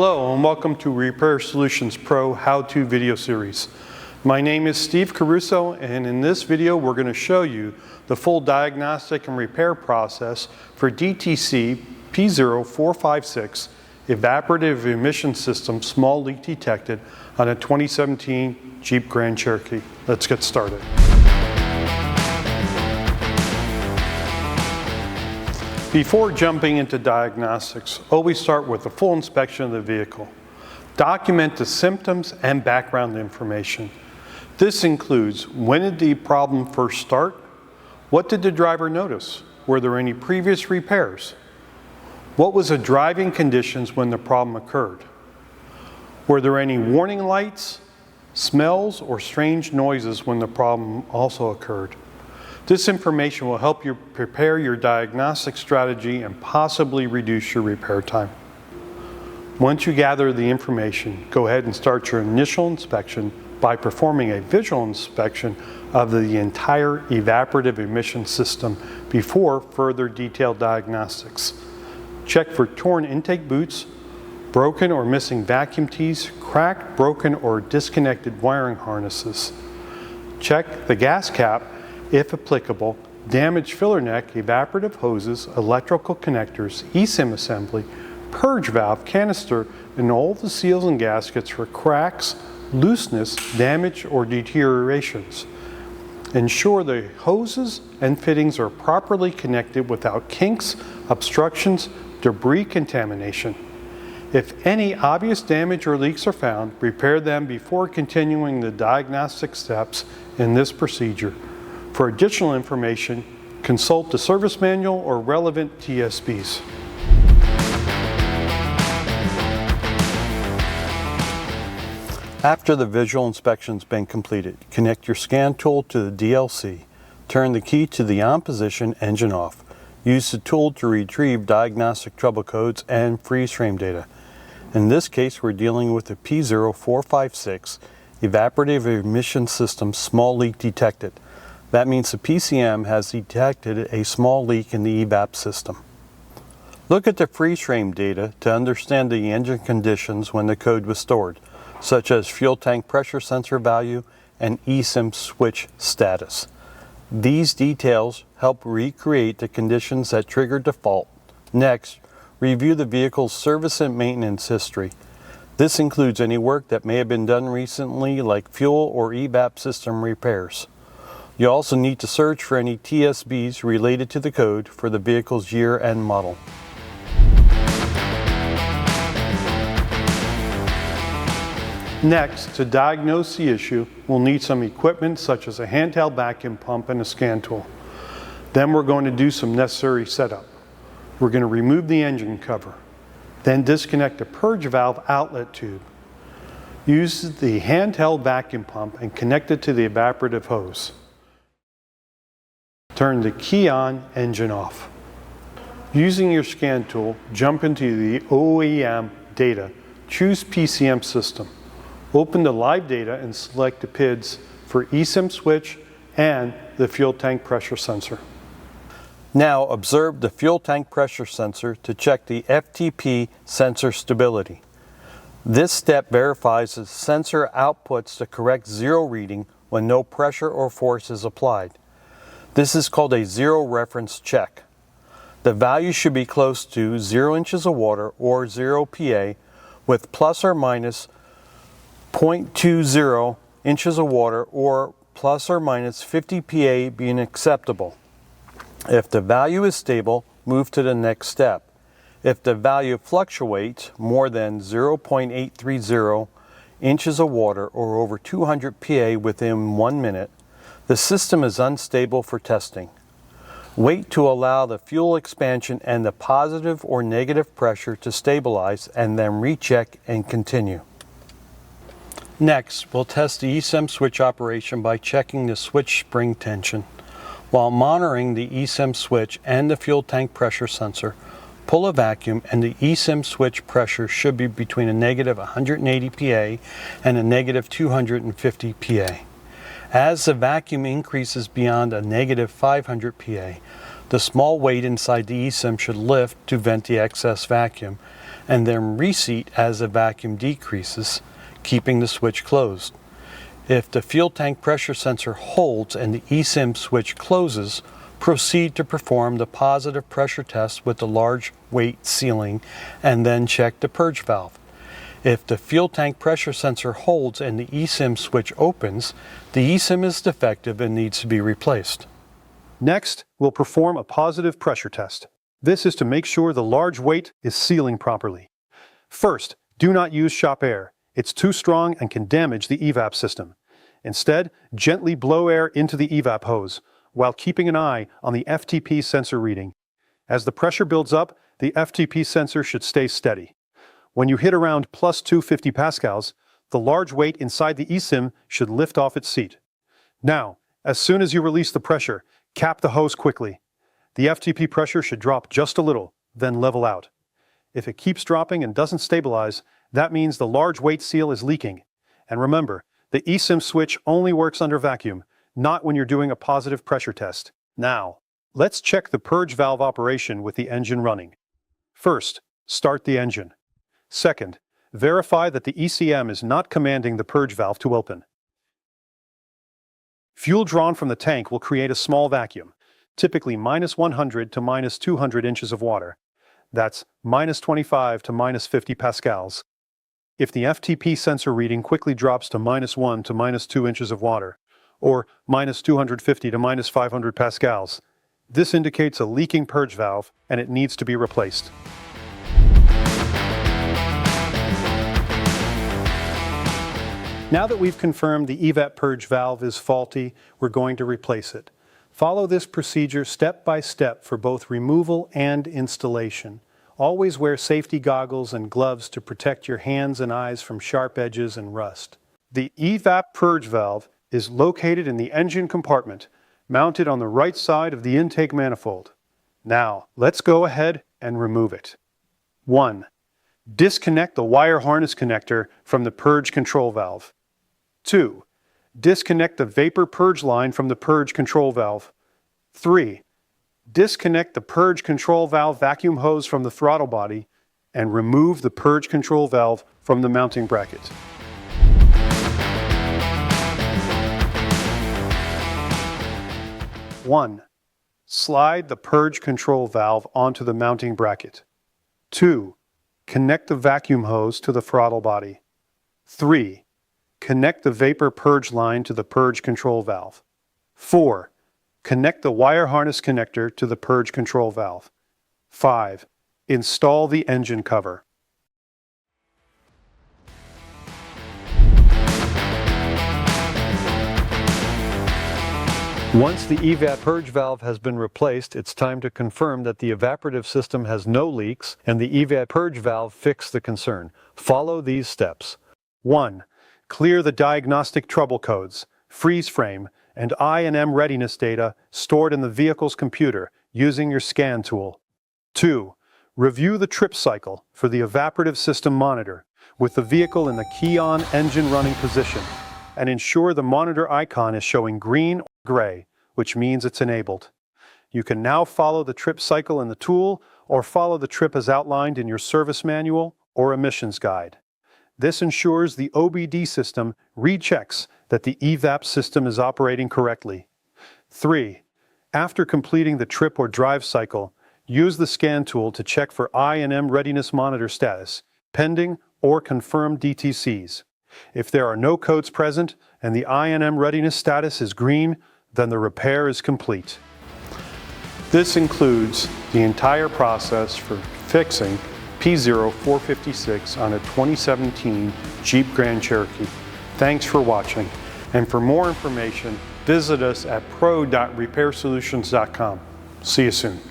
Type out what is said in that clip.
Hello and welcome to RepairSolutionsPRO how-to video series. My name is Steve Caruso, and in this video we're going to show you the full diagnostic and repair process for DTC P0456 evaporative emission system small leak detected on a 2017 Jeep Grand Cherokee. Let's get started. Before jumping into diagnostics, always start with a full inspection of the vehicle. Document the symptoms and background information. This includes when did the problem first start? What did the driver notice? Were there any previous repairs? What was the driving conditions when the problem occurred? Were there any warning lights, smells, or strange noises when the problem also occurred? This information will help you prepare your diagnostic strategy and possibly reduce your repair time. Once you gather the information, go ahead and start your initial inspection by performing a visual inspection of the entire evaporative emission system before further detailed diagnostics. Check for torn intake boots, broken or missing vacuum tees, cracked, broken, or disconnected wiring harnesses. Check the gas cap, if applicable, damaged filler neck, evaporative hoses, electrical connectors, eSIM assembly, purge valve, canister, and all the seals and gaskets for cracks, looseness, damage, or deteriorations. Ensure the hoses and fittings are properly connected without kinks, obstructions, debris contamination. If any obvious damage or leaks are found, repair them before continuing the diagnostic steps in this procedure. For additional information, consult the service manual or relevant TSBs. After the visual inspection's been completed, connect your scan tool to the DLC. Turn the key to the on position, engine off. Use the tool to retrieve diagnostic trouble codes and freeze frame data. In this case, we're dealing with the P0456 evaporative emission system small leak detected. That means the PCM has detected a small leak in the EVAP system. Look at the freeze frame data to understand the engine conditions when the code was stored, such as fuel tank pressure sensor value and eSIM switch status. These details help recreate the conditions that triggered the fault. Next, review the vehicle's service and maintenance history. This includes any work that may have been done recently, like fuel or EVAP system repairs. You also need to search for any TSBs related to the code for the vehicle's year and model. Next, to diagnose the issue, we'll need some equipment such as a handheld vacuum pump and a scan tool. Then we're going to do some necessary setup. We're going to remove the engine cover, then disconnect the purge valve outlet tube. Use the handheld vacuum pump and connect it to the evaporative hose. Turn the key on, engine off. Using your scan tool, jump into the OEM data. Choose PCM system. Open the live data and select the PIDs for eSIM switch and the fuel tank pressure sensor. Now observe the fuel tank pressure sensor to check the FTP sensor stability. This step verifies the sensor outputs the correct zero reading when no pressure or force is applied. This is called a zero reference check. The value should be close to 0 inches of water or 0 PA, with plus or minus 0.20 inches of water or plus or minus 50 PA being acceptable. If the value is stable, move to the next step. If the value fluctuates more than 0.830 inches of water or over 200 PA within 1 minute, the system is unstable for testing. Wait to allow the fuel expansion and the positive or negative pressure to stabilize and then recheck and continue. Next, we'll test the eSIM switch operation by checking the switch spring tension. While monitoring the eSIM switch and the fuel tank pressure sensor, pull a vacuum and the eSIM switch pressure should be between a negative 180 PA and a negative 250 PA. As the vacuum increases beyond a negative 500 PA, the small weight inside the eSIM should lift to vent the excess vacuum, and then reseat as the vacuum decreases, keeping the switch closed. If the fuel tank pressure sensor holds and the eSIM switch closes, proceed to perform the positive pressure test with the large weight sealing and then check the purge valve. If the fuel tank pressure sensor holds and the eSIM switch opens, the eSIM is defective and needs to be replaced. Next, we'll perform a positive pressure test. This is to make sure the large weight is sealing properly. First, do not use shop air. It's too strong and can damage the EVAP system. Instead, gently blow air into the EVAP hose, while keeping an eye on the FTP sensor reading. As the pressure builds up, the FTP sensor should stay steady. When you hit around plus 250 pascals, the large weight inside the eSIM should lift off its seat. Now, as soon as you release the pressure, cap the hose quickly. The FTP pressure should drop just a little, then level out. If it keeps dropping and doesn't stabilize, that means the large weight seal is leaking. And remember, the eSIM switch only works under vacuum, not when you're doing a positive pressure test. Now, let's check the purge valve operation with the engine running. First, start the engine. Second, verify that the ECM is not commanding the purge valve to open. Fuel drawn from the tank will create a small vacuum, typically minus 100 to minus 200 inches of water. That's minus 25 to minus 50 pascals. If the FTP sensor reading quickly drops to minus 1 to minus 2 inches of water, or minus 250 to minus 500 pascals, this indicates a leaking purge valve and it needs to be replaced. Now that we've confirmed the EVAP purge valve is faulty, we're going to replace it. Follow this procedure step by step for both removal and installation. Always wear safety goggles and gloves to protect your hands and eyes from sharp edges and rust. The EVAP purge valve is located in the engine compartment, mounted on the right side of the intake manifold. Now, let's go ahead and remove it. 1. Disconnect the wire harness connector from the purge control valve. 2. Disconnect the vapor purge line from the purge control valve. 3. Disconnect the purge control valve vacuum hose from the throttle body and remove the purge control valve from the mounting bracket. One, slide the purge control valve onto the mounting bracket. 2. Connect the vacuum hose to the throttle body. 3. Connect the vapor purge line to the purge control valve. 4. Connect the wire harness connector to the purge control valve. 5. Install the engine cover. Once the EVAP purge valve has been replaced, it's time to confirm that the evaporative system has no leaks and the EVAP purge valve fixed the concern. Follow these steps. 1. Clear the diagnostic trouble codes, freeze frame, and I&M readiness data stored in the vehicle's computer using your scan tool. 2. Review the trip cycle for the evaporative system monitor with the vehicle in the key-on engine running position, and ensure the monitor icon is showing green or gray, which means it's enabled. You can now follow the trip cycle in the tool or follow the trip as outlined in your service manual or emissions guide. This ensures the OBD system rechecks that the EVAP system is operating correctly. 3. After completing the trip or drive cycle, use the scan tool to check for I&M readiness monitor status, pending or confirmed DTCs. If there are no codes present and the I&M readiness status is green, then the repair is complete. This includes the entire process for fixing P0456 on a 2017 Jeep Grand Cherokee. Thanks for watching, and for more information, visit us at pro.repairsolutions.com. See you soon.